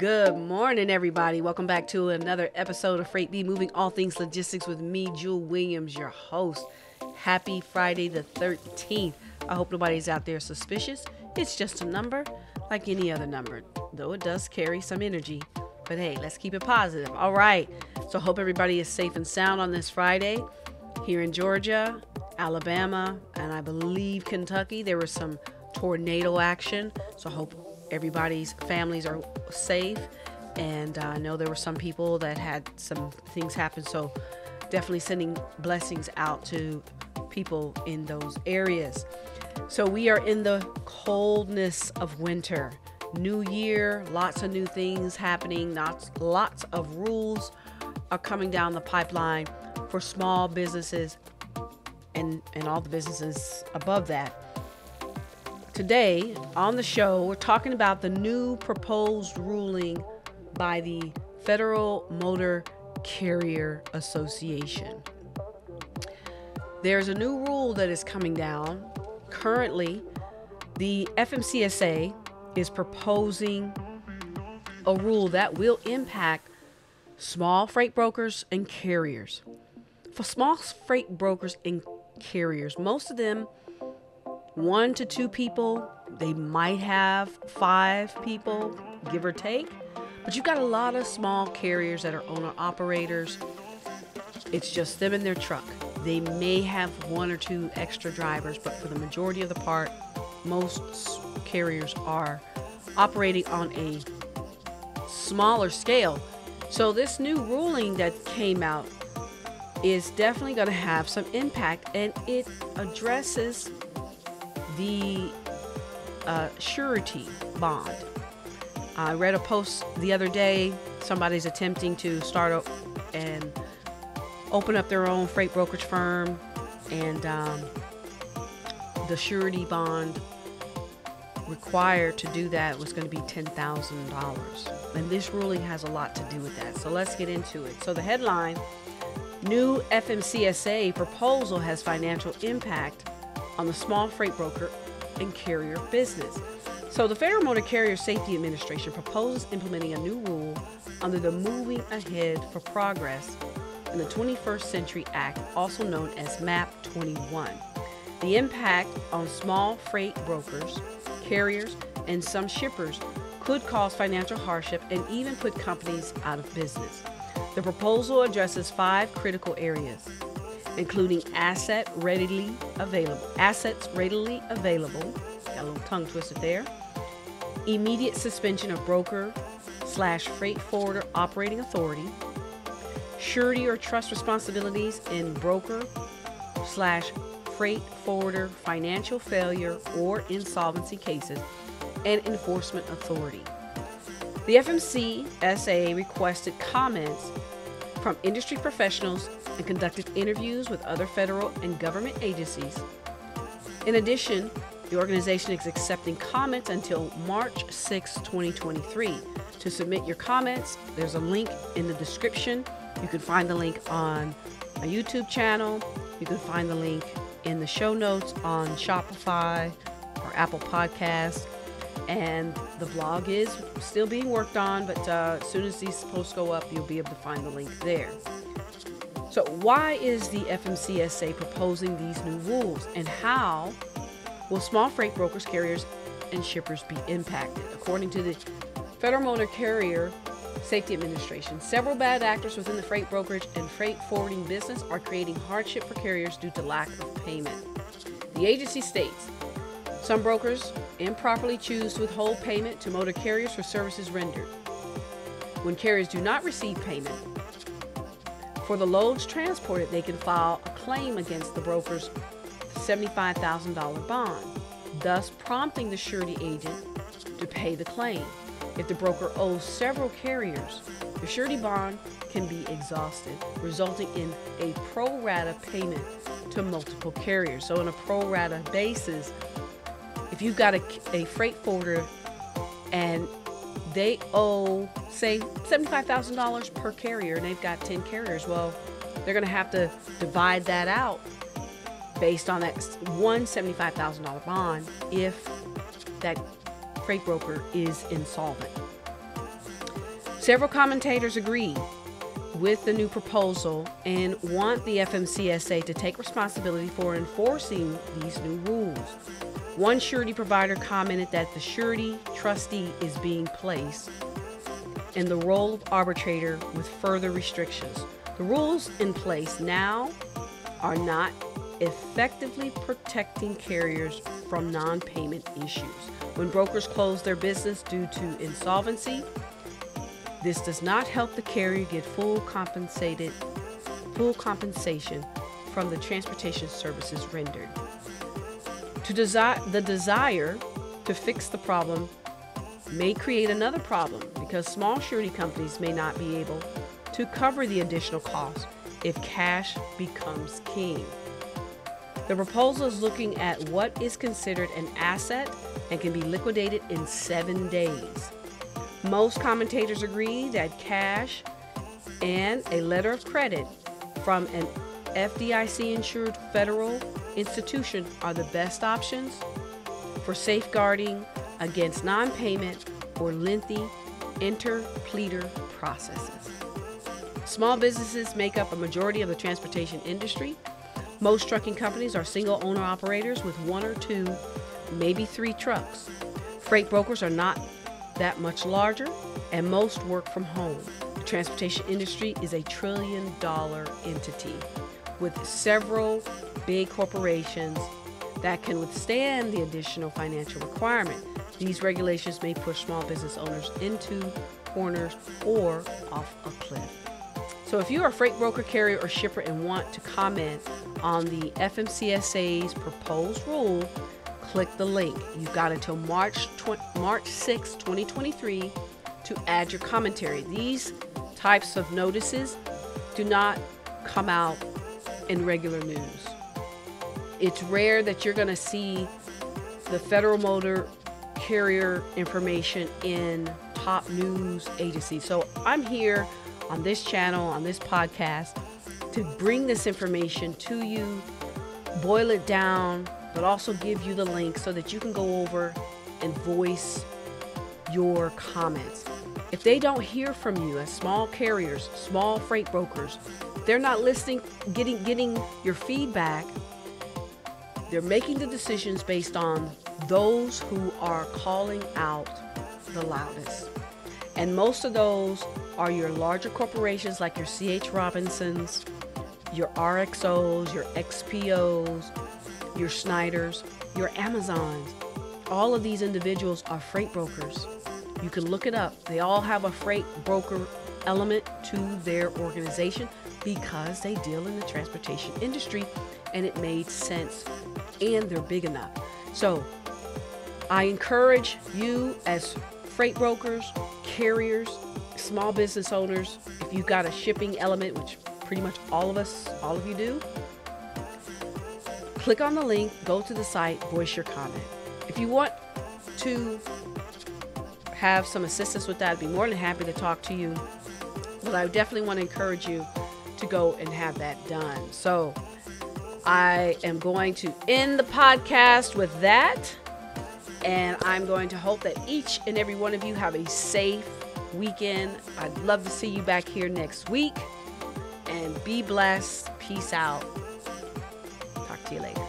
Good morning, everybody. Welcome back to another episode of Freight B, moving all things logistics with me, Jewel Williams, your host. Happy Friday the 13th. I hope nobody's out there suspicious. It's just a number like any other number, though it does carry some energy. But hey, let's keep it positive. All right. So hope everybody is safe and sound on this Friday. Here in Georgia, Alabama, and I believe Kentucky, there was some tornado action. So I hope everybody's families are safe. And I know there were some people that had some things happen. So definitely sending blessings out to people in those areas. So we are in the coldness of winter. New year, lots of new things happening. Lots of rules are coming down the pipeline for small businesses and all the businesses above that. Today on the show, we're talking about the new proposed ruling by the Federal Motor Carrier Association. There's a new rule that is coming down. Currently, the FMCSA is proposing a rule that will impact small freight brokers and carriers. For small freight brokers and carriers, most of them 1 to 2 people, they might have 5 people, give or take. But you've got a lot of small carriers that are owner operators. It's just them and their truck. They may have 1 or 2 extra drivers, but for the majority of the part, most carriers are operating on a smaller scale. So this new ruling that came out is definitely going to have some impact, and it addresses the surety bond. I read a post the other day. Somebody's attempting to start up and open up their own freight brokerage firm, and the surety bond required to do that was going to be $10,000. And this ruling has a lot to do with that. So let's get into it. So the headline, new FMCSA proposal has financial impact on the small freight broker and carrier business. So the Federal Motor Carrier Safety Administration proposes implementing a new rule under the Moving Ahead for Progress in the 21st Century Act, also known as MAP 21. The impact on small freight brokers, carriers, and some shippers could cause financial hardship and even put companies out of business. The proposal addresses 5 critical areas, including assets readily available, got a little tongue twisted there, immediate suspension of broker/freight forwarder operating authority, surety or trust responsibilities in broker/freight forwarder financial failure or insolvency cases, and enforcement authority. The FMCSA requested comments from industry professionals and conducted interviews with other federal and government agencies. In addition, the organization is accepting comments until March 6, 2023. To submit your comments, there's a link in the description. You can find the link on a YouTube channel. You can find the link in the show notes on Shopify or Apple Podcasts. And the blog is still being worked on, but as soon as these posts go up, you'll be able to find the link there. So why is the FMCSA proposing these new rules, and how will small freight brokers, carriers, and shippers be impacted? According to the Federal Motor Carrier Safety Administration, several bad actors within the freight brokerage and freight forwarding business are creating hardship for carriers due to lack of payment. The agency states, some brokers improperly choose to withhold payment to motor carriers for services rendered. When carriers do not receive payment for the loads transported, they can file a claim against the broker's $75,000 bond, thus prompting the surety agent to pay the claim. If the broker owes several carriers, the surety bond can be exhausted, resulting in a pro rata payment to multiple carriers. So on a pro rata basis, if you've got a freight forwarder and they owe, say, $75,000 per carrier and they've got 10 carriers, well, they're going to have to divide that out based on that one $75,000 bond if that freight broker is insolvent. Several commentators agree with the new proposal and want the FMCSA to take responsibility for enforcing these new rules. One surety provider commented that the surety trustee is being placed in the role of arbitrator with further restrictions. The rules in place now are not effectively protecting carriers from non-payment issues. When brokers close their business due to insolvency, this does not help the carrier get full compensation from the transportation services rendered. The desire to fix the problem may create another problem because small surety companies may not be able to cover the additional costs if cash becomes king. The proposal is looking at what is considered an asset and can be liquidated in 7 days. Most commentators agree that cash and a letter of credit from an FDIC-insured federal institution are the best options for safeguarding against non-payment or lengthy interpleader processes. Small businesses make up a majority of the transportation industry. Most trucking companies are single-owner operators with 1 or 2, maybe 3 trucks. Freight brokers are not that much larger, and most work from home. The transportation industry is a $1 trillion entity with several big corporations that can withstand the additional financial requirement. These regulations may push small business owners into corners or off a cliff. So if you're a freight broker, carrier, or shipper and want to comment on the FMCSA's proposed rule, click the link. You've got until March 6, 2023 to add your commentary. These types of notices do not come out in regular news. It's rare that you're going to see the Federal Motor Carrier information in top news agencies. So I'm here on this channel, on this podcast, to bring this information to you, boil it down, but also give you the link so that you can go over and voice your comments. If they don't hear from you as small carriers, small freight brokers, they're not listening, getting your feedback. They're making the decisions based on those who are calling out the loudest. And most of those are your larger corporations like your C.H. Robinsons, your RXOs, your XPOs, your Schneiders, your Amazons. All of these individuals are freight brokers. You can look it up. They all have a freight broker element to their organization because they deal in the transportation industry and it made sense and they're big enough. So I encourage you as freight brokers, carriers, small business owners, if you've got a shipping element, which pretty much all of you do, click on the link, go to the site, voice your comment. If you want to have some assistance with that, I'd be more than happy to talk to you. But I definitely want to encourage you to go and have that done. So I am going to end the podcast with that. And I'm going to hope that each and every one of you have a safe weekend. I'd love to see you back here next week. And be blessed. Peace out. Talk to you later.